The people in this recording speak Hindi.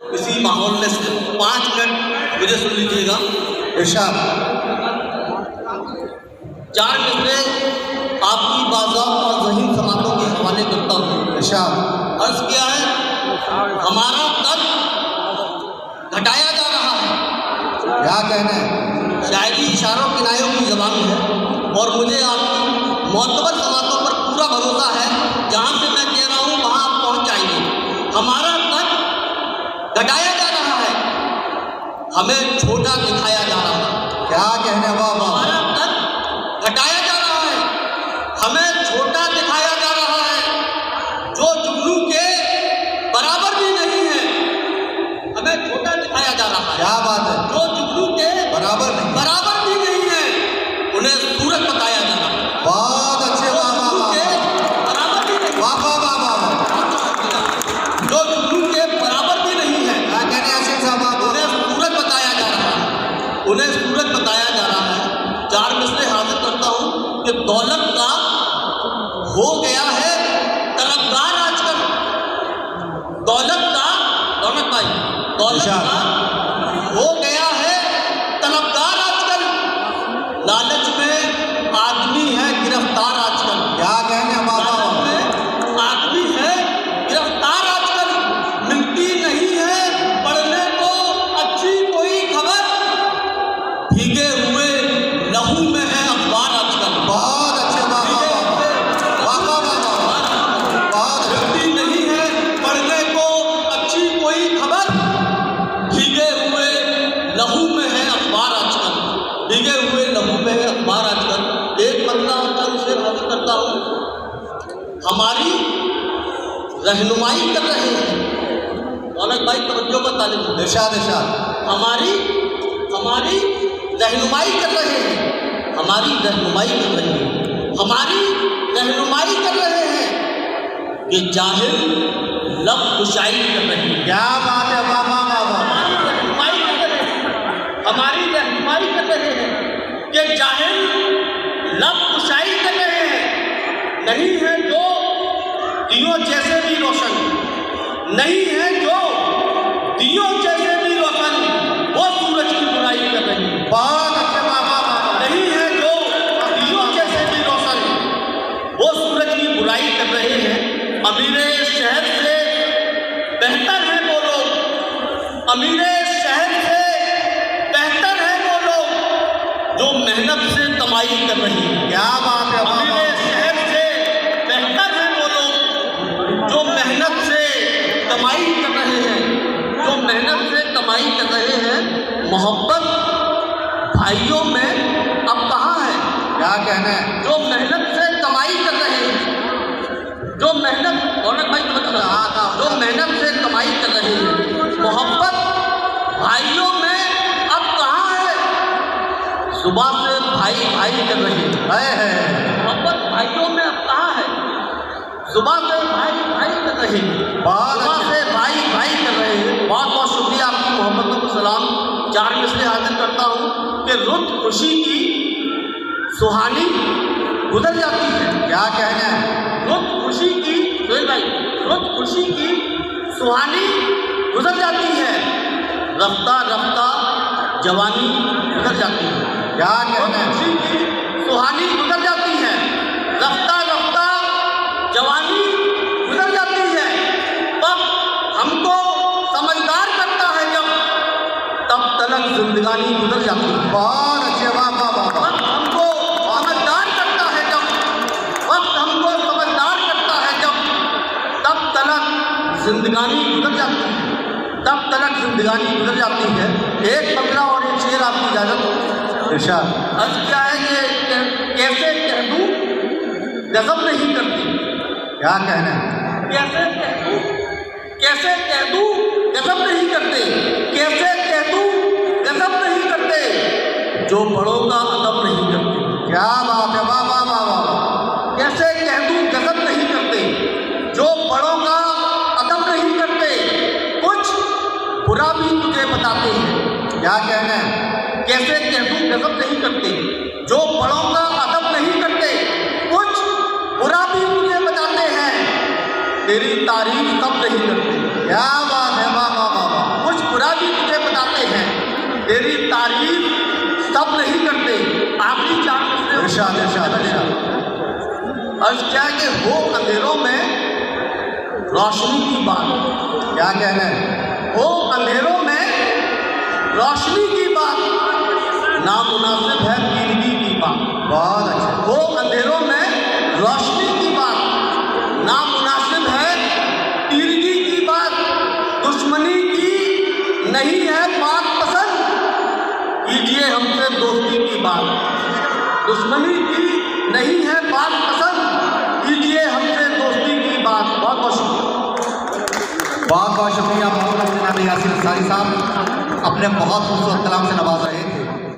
इसी माहौल में से 5 मिनट मुझे सुन लीजिएगा। इरशाद। 4 मिसरे आपकी बाज़ाब्ता और ज़हीन समातों के हवाले करता हूँ। इरशाद। अर्ज़ किया है, हमारा कद घटाया जा रहा है। क्या कहना है? शायरी इशारों किनायों की ज़बान है और मुझे आपकी मोतबर समातों पर पूरा भरोसा है। जहाँ से मैं कह रहा हूँ वहाँ आप पहुँच जाएंगे। हमारा कद घटाया जा रहा है, हमें छोटा दिखाया जा रहा है। क्या कहने बाबा? हमारा कद घटाया जा रहा है, हमें छोटा दिखाया जा रहा है। जो जुगनू के बराबर भी नहीं है, हमें छोटा दिखाया जा रहा है। क्या बात है? जो जुगनू के बराबर नहीं, बराबर भी नहीं है, उन्हें सूरत बताया जा रहा है। बहुत अच्छे जो बाबा। जुगनू के बराबर भी नहीं, वाह बाबा। जो जुगनू के बराबर भी नहीं है, क्या कहने आसिफ साहब? उन्हें सूरत बताया जा रहा है। उन्हें सूरत बताया जा रहा है। 4 मिसरे हाजिर करता हूँ कि दौलत का हो गया है तलबगार आजकल। दौलत का, दौलत भाई, दौलत का हो गया है तलबगार आजकल। लालच में आदमी है गिरफ्तार आजकल। क्या कहने बाबा? लालच में आदमी है गिरफ्तार आजकल। मिलती नहीं है पढ़ने को अच्छी कोई खबर, भीगे हुए लहू में है अखबार आजकल। बहुत अच्छे बाबा। वाह बाबा। बहुत मिलती नहीं है पढ़ने को अच्छी कोई खबर, भीगे हुए लहू में है अखबार आजकल। भीगे हुए लहू में है अखबार आजकल। एक बंदा चंद से हाजिर करता हूँ, हमारी रहनुमाई कर रहे हैं। दौलत भाई तवज्जो का तालिब। इरशाद। इरशाद। हमारी रहनुमाई कर रहे हैं, हमारी रहनुमाई कर रहे हैं, हमारी रहनुमाई कर रहे हैं कि जाहिल लब कुशाई कर रहे हैं। क्या बात है बाबा? बाबा हमारी रहनुमाई कर रहे हैं, हमारी रहनुमाई कर रहे हैं कि जाहिल लब कुशाई कर रहे हैं। नहीं है जो दियों जैसे भी रोशन, नहीं है जो दियों जैसे भी रोशन, वो सूरज की बुराई कर रहे हैं। बहुत अच्छे बाबा। नहीं है जो दियों जैसे भी रोशन, वो सूरज की बुराई कर रहे हैं। अमीरे शहर से बेहतर है वो लोग, अमीरे शहर से बेहतर है वो लोग जो मेहनत से कमाई कर रहे हैं। क्या बात है बाबा? अमीरे शहर से बेहतर है वो लोग जो मेहनत से कमाई कर रहे हैं, जो मेहनत से कमाई कर रहे हैं। मोहब्बत भाइयों में अब कहाँ है? क्या कहना है? जो मेहनत से कमाई कर रहे हैं, जो मेहनत, दौलत भाई समझ रहा था, जो मेहनत से कमाई कर रहे हैं। मोहब्बत भाइयों में अब कहाँ है? सुबह से भाई भाई कर रहे हैं। मोहब्बत भाइयों में अब कहाँ है? सुबह से भाई भाई कर रहे हैं, सुबह से भाई भाई कर रहे हैं। बहुत बहुत शुक्रिया, आपकी मोहब्बतों को सलाम। 4 मिसरे हाजिर करता हूँ कि रुत खुशी की सुहानी गुजर जाती है। क्या कहना है? रुत खुशी की, सुहेल भाई, रुत खुशी की सुहानी गुजर जाती है। रफ्ता रफ्ता जवानी गुजर जाती है। क्या कहना है? खुशी की सुहानी गुजर जाती है। रफ्ता रफ्ता जवानी गुजर जाती है। तब हमको समझदार करता है जब, तब तलक जिंदगानी गुजर जाती है। बहुत अच्छे बाबा। बाबा वक्त हमको समझदार करता है जब, वक्त हमको समझदार करता है जब, तब तलक जिंदगानी गुजर जाती है। तब तलक जिंदगानी गुजर जाती है। एक बकरा और एक शेर, आपकी इजाजत हो। इरशाद। अर्ज क्या है कि कैसे कह दूँ गजब नहीं करती। क्या कहना है? कैसे कह दूँ, कैसे कह दूँ गजब नहीं करते, कैसे कह दूँ गजब नहीं करते, जो बड़ों का अदब नहीं करते। क्या बात है बाबा? बाबा कैसे कह दूँ गजब नहीं करते, जो बड़ों का अदब नहीं करते, कुछ बुरा भी तुझे बताते हैं। क्या कहना है? कैसे कह दूँ गजब नहीं करते, जो बड़ों का अदब नहीं करते, कुछ बुरा भी तुझे बताते हैं, तेरी तारीफ सब नहीं करते। क्या बात है बाबा? बाबा तेरी तारीफ सब नहीं करते, आखिरी चार इरशाद इरशाद इरशाद। अर्ज क्या है कि हो अंधेरों में रोशनी की बात, क्या कहना है? हो अंधेरों में रोशनी की बात, नामुनासिब है पीरगी की बात। बहुत अच्छा। हो अंधेरों में रोशनी की बात, नामुनासिब है पीरगी की बात। दुश्मनी की नहीं है बात पसंद, कीजिए हमसे दोस्ती की बात। दुश्मनी की नहीं है बात पसंद, कीजिए हमसे दोस्ती की बात। बहुत बहुत शुक्रिया। बहुत बहुत शुक्रिया। बहुत जनाब यासिर अंसारी साहब अपने बहुत खूबसूरत कलाम से नवाज रहे थे।